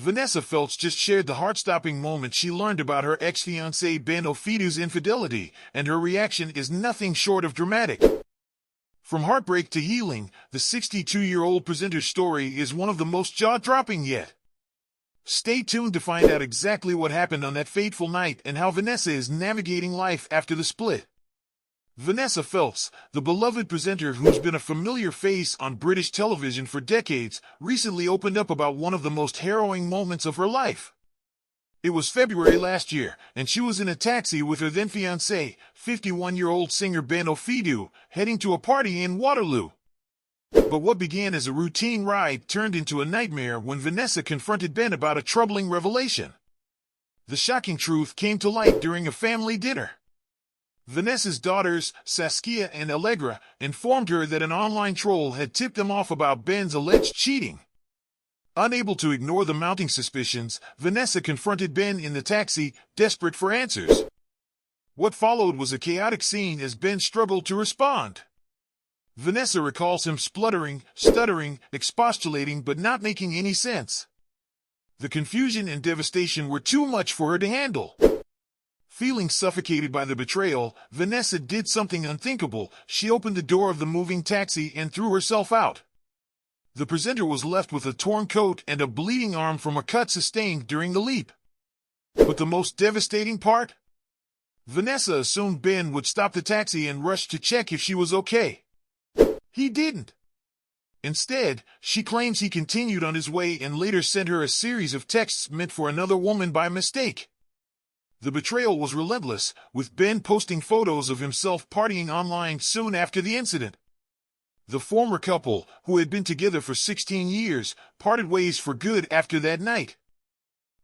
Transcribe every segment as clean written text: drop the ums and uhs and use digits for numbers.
Vanessa Feltz just shared the heart-stopping moment she learned about her ex-fiancé Ben Ofoedu's infidelity, and her reaction is nothing short of dramatic. From heartbreak to healing, the 62-year-old presenter's story is one of the most jaw-dropping yet. Stay tuned to find out exactly what happened on that fateful night and how Vanessa is navigating life after the split. Vanessa Feltz, the beloved presenter who's been a familiar face on British television for decades, recently opened up about one of the most harrowing moments of her life. It was February last year, and she was in a taxi with her then-fiancé, 51-year-old singer Ben Ofoedu, heading to a party in Waterloo. But what began as a routine ride turned into a nightmare when Vanessa confronted Ben about a troubling revelation. The shocking truth came to light during a family dinner. Vanessa's daughters, Saskia and Allegra, informed her that an online troll had tipped them off about Ben's alleged cheating. Unable to ignore the mounting suspicions, Vanessa confronted Ben in the taxi, desperate for answers. What followed was a chaotic scene as Ben struggled to respond. Vanessa recalls him spluttering, stuttering, expostulating but not making any sense. The confusion and devastation were too much for her to handle. Feeling suffocated by the betrayal, Vanessa did something unthinkable. She opened the door of the moving taxi and threw herself out. The presenter was left with a torn coat and a bleeding arm from a cut sustained during the leap. But the most devastating part? Vanessa assumed Ben would stop the taxi and rush to check if she was okay. He didn't. Instead, she claims he continued on his way and later sent her a series of texts meant for another woman by mistake. The betrayal was relentless, with Ben posting photos of himself partying online soon after the incident. The former couple, who had been together for 16 years, parted ways for good after that night.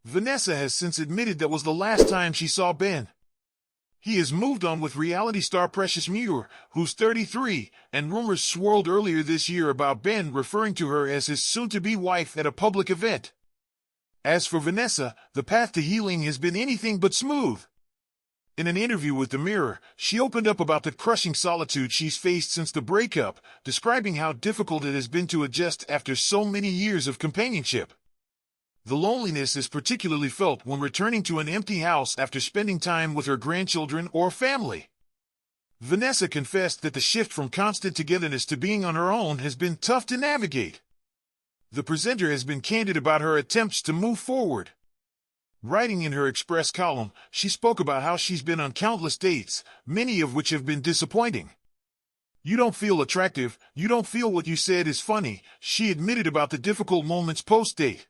Vanessa has since admitted that was the last time she saw Ben. He has moved on with reality star Precious Muir, who's 33, and rumors swirled earlier this year about Ben referring to her as his soon-to-be wife at a public event. As for Vanessa, the path to healing has been anything but smooth. In an interview with The Mirror, she opened up about the crushing solitude she's faced since the breakup, describing how difficult it has been to adjust after so many years of companionship. The loneliness is particularly felt when returning to an empty house after spending time with her grandchildren or family. Vanessa confessed that the shift from constant togetherness to being on her own has been tough to navigate. The presenter has been candid about her attempts to move forward. Writing in her Express column, she spoke about how she's been on countless dates, many of which have been disappointing. "You don't feel attractive, you don't feel what you said is funny," she admitted about the difficult moments post-date.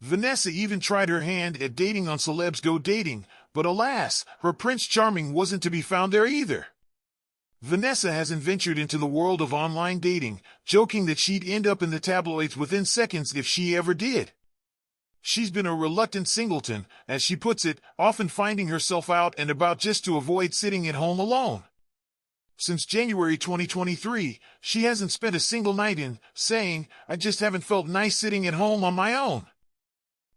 Vanessa even tried her hand at dating on Celebs Go Dating, but alas, her Prince Charming wasn't to be found there either. Vanessa hasn't ventured into the world of online dating, joking that she'd end up in the tabloids within seconds if she ever did. She's been a reluctant singleton, as she puts it, often finding herself out and about just to avoid sitting at home alone. Since January 2023, she hasn't spent a single night in, saying, "I just haven't felt nice sitting at home on my own."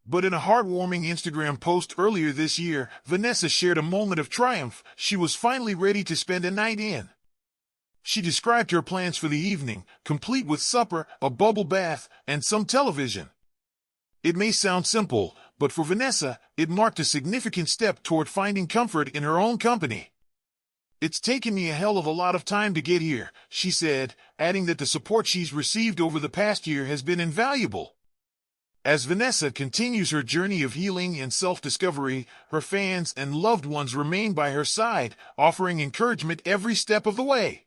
But in a heartwarming Instagram post earlier this year, Vanessa shared a moment of triumph. She was finally ready to spend a night in. She described her plans for the evening, complete with supper, a bubble bath, and some television. It may sound simple, but for Vanessa, it marked a significant step toward finding comfort in her own company. "It's taken me a hell of a lot of time to get here," she said, adding that the support she's received over the past year has been invaluable. As Vanessa continues her journey of healing and self-discovery, her fans and loved ones remain by her side, offering encouragement every step of the way.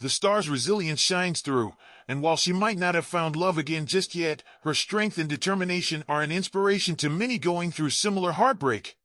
The star's resilience shines through, and while she might not have found love again just yet, her strength and determination are an inspiration to many going through similar heartbreak.